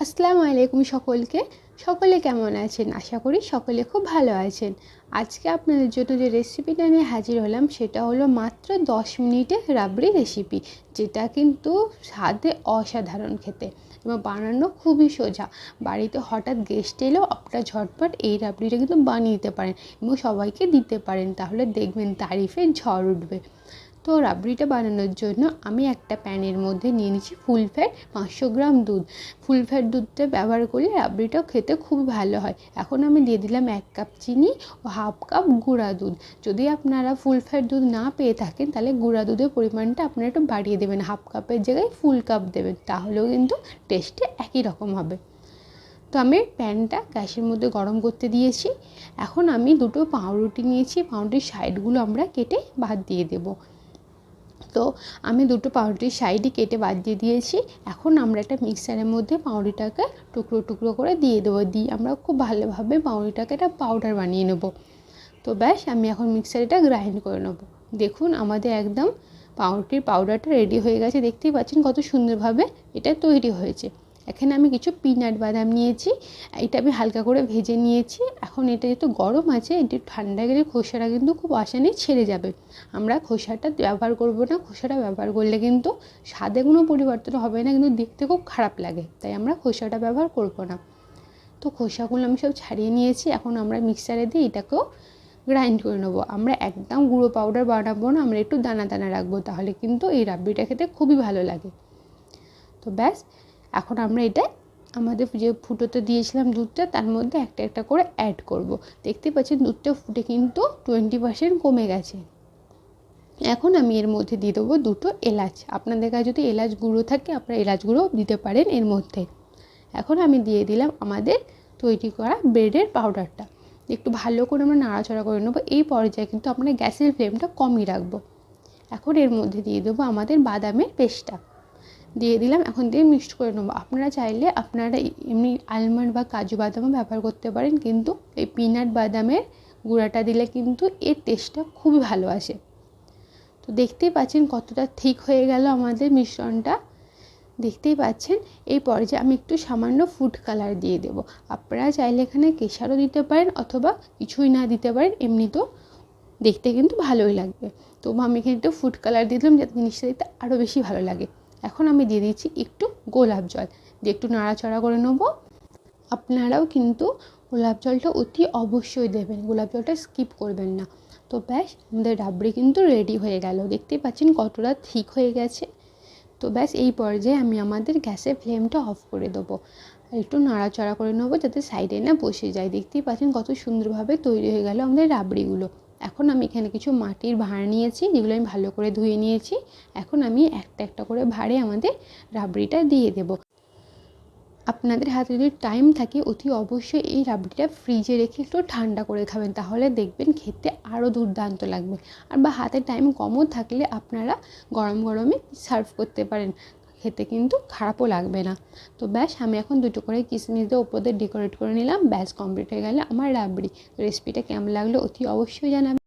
আসসালামু আলাইকুম সকলকে। সকলে কেমন আছেন? আশা করি সকলে খুব ভালো আছেন। আজকে আপনাদের জন্য যে রেসিপিটা নিয়ে হাজির হলাম সেটা হলো মাত্র 10 মিনিটে রাবড়ি রেসিপি, যেটা কিন্তু স্বাদে অসাধারণ খেতে এবং বানানো খুবই সোজা। বাড়িতে হঠাৎ গেস্ট এলেও আপনারা ঝটপট এই রাবড়িটা কিন্তু বানিয়ে দিতে পারেন এবং সবাইকে দিতে পারেন, তাহলে দেখবেন তারিফের ঝড় উঠবে। তো রাবড়িটা বানানোর জন্য আমি একটা প্যানের মধ্যে নিয়ে নিচ্ছি ফুল ফ্যাট 500 গ্রাম দুধ। ফুল ফ্যাট দুধটা ব্যবহার করলে রাবড়িটাও খেতে খুব ভালো হয়। এখন আমি দিয়ে দিলাম 1 কাপ চিনি ও হাফ কাপ গুঁড়া দুধ। যদি আপনারা ফুল ফ্যাট দুধ না পেয়ে থাকেন তাহলে গুঁড়া দুধের পরিমাণটা আপনারা একটু বাড়িয়ে দেবেন, হাফ কাপের জায়গায় ফুল কাপ দেবেন, তাহলেও কিন্তু টেস্টে একই রকম হবে। তো আমি প্যানটা গ্যাসের মধ্যে গরম করতে দিয়েছি। এখন আমি দুটো পাউরুটি নিয়েছি, পাউরুটির সাইডগুলো আমরা কেটে বাদ দিয়ে দেবো। তো আমি দুটো পাউরুটির সাইডই কেটে বাদ দিয়ে দিয়েছি। এখন আমরা একটা মিক্সারের মধ্যে পাউরুটিটাকে টুকরো টুকরো করে দিয়ে দেবো, দিয়ে আমরা খুব ভালোভাবে পাউরুটিটাকে একটা পাউডার বানিয়ে নেব। তো ব্যাস, আমি এখন মিক্সারেটা গ্রাইন্ড করে নেব। দেখুন আমাদের একদম পাউরুটির পাউডারটা রেডি হয়ে গেছে, দেখতেই পাচ্ছেন কত সুন্দরভাবে এটা তৈরি হয়েছে। এখানে আমি কিছু পিনাট বাদাম নিয়েছি, এটা আমি হালকা করে ভেজে নিয়েছি। এখন এটা যেহেতু গরম আছে, এটি ঠান্ডা গেলে খোসাটা কিন্তু খুব আসানি ছেড়ে যাবে। আমরা খোসাটা ব্যবহার করব না, খোসাটা ব্যবহার করলে কিন্তু স্বাদে কোনো পরিবর্তন হবে না, কিন্তু দেখতে খুব খারাপ লাগে, তাই আমরা খোসাটা ব্যবহার করব না। তো খোসাগুলো আমি সব ছাড়িয়ে নিয়েছি। এখন আমরা মিক্সারে দিয়ে এটাকেও গ্রাইন্ড করে নেবো। আমরা একদম গুঁড়ো পাউডার বানাবো না, আমরা একটু দানা দানা রাখবো, তাহলে কিন্তু এই রাবড়িটা খেতে খুবই ভালো লাগে। তো ব্যাস, এখন আমরা এটা আমাদের যে ফুটোতে দিয়েছিলাম দুধটা, তার মধ্যে একটা একটা করে অ্যাড করব। দেখতে পাচ্ছেন দুধটা ফুটে কিন্তু 20% কমে গেছে। এখন আমি এর মধ্যে দিয়ে দেবো দুটো এলাচ। আপনাদের কাছে যদি এলাচ গুঁড়ো থাকে আপনারা এলাচ গুঁড়ো দিতে পারেন এর মধ্যে। এখন আমি দিয়ে দিলাম আমাদের তৈরি করা ব্রেডের পাউডারটা। একটু ভালো করে আমরা নাড়াচাড়া করে নেবো। এই পর্যায়ে কিন্তু আমরা গ্যাসের ফ্লেমটা কমই রাখবো। এখন এর মধ্যে দিয়ে দেবো আমাদের বাদামের পেস্টটা, দিয়ে দিলাম। এখন দিয়ে মিক্সড করে নেবো। আপনারা চাইলে আপনারা এমনি আলমন্ড বা কাজু বাদামও ব্যবহার করতে পারেন, কিন্তু এই পিনাট বাদামের গুঁড়াটা দিলে কিন্তু এর টেস্টটা খুবই ভালো আসে। তো দেখতেই পাচ্ছেন কতটা ঠিক হয়ে গেল আমাদের মিশ্রণটা, দেখতেই পাচ্ছেন। এই পর্যায়ে আমি একটু সামান্য ফুড কালার দিয়ে দেব। আপনারা চাইলে এখানে কেশারও দিতে পারেন অথবা কিছুই না দিতে পারেন, এমনি তো দেখতে কিন্তু ভালোই লাগবে। তবু আমি এখানে একটু ফুড কালার দিয়ে দিলাম যাতে জিনিসটা দেখতে আরও বেশি ভালো লাগে। এখন আমি দিয়ে দিচ্ছি একটু গোলাপ জল, দিয়ে একটু নাড়াচাড়া করে নেবো। আপনারাও কিন্তু গোলাপ জলটা অতি অবশ্যই দেবেন, গোলাপ জলটা স্কিপ করবেন না। তো ব্যাস, আমাদের রাবড়ি কিন্তু রেডি হয়ে গেল। দেখতেই পাচ্ছেন কতটা ঠিক হয়ে গেছে। তো ব্যাস, এই পর্যায়ে আমি আমাদের গ্যাসের ফ্লেমটা অফ করে দেবো আর একটু নাড়াচাড়া করে নেবো যাতে সাইডে না বসে যায়। দেখতেই পাচ্ছেন কত সুন্দরভাবে তৈরি হয়ে গেল আমাদের রাবড়িগুলো। এখন আমি এখানে কিছু মাটির ভাঁড় নিয়েছি, যেগুলো আমি ভালো করে ধুয়ে নিয়েছি। এখন আমি একটা একটা করে ভাঁড়ে আমাদের রাবড়িটা দিয়ে দেবো। আপনাদের হাতে যদি টাইম থাকে অতি অবশ্যই এই রাবড়িটা ফ্রিজে রেখে একটু ঠান্ডা করে খাবেন, তাহলে দেখবেন খেতে আরও দুর্দান্ত লাগবে। আর বা হাতে টাইম কমও থাকলে আপনারা গরম গরমে সার্ভ করতে পারেন, খেতে কিন্তু খারাপও লাগবে না। তো ব্যাস, আমি এখন দুটো করে কিশমিশ দিয়ে ওপর দিয়ে ডেকোরেট করে নিলাম। ব্যাস, কমপ্লিট হয়ে গেলে আমার রাবড়ি। রেসিপিটা কেমন লাগলো অতি অবশ্যই জানাবেন।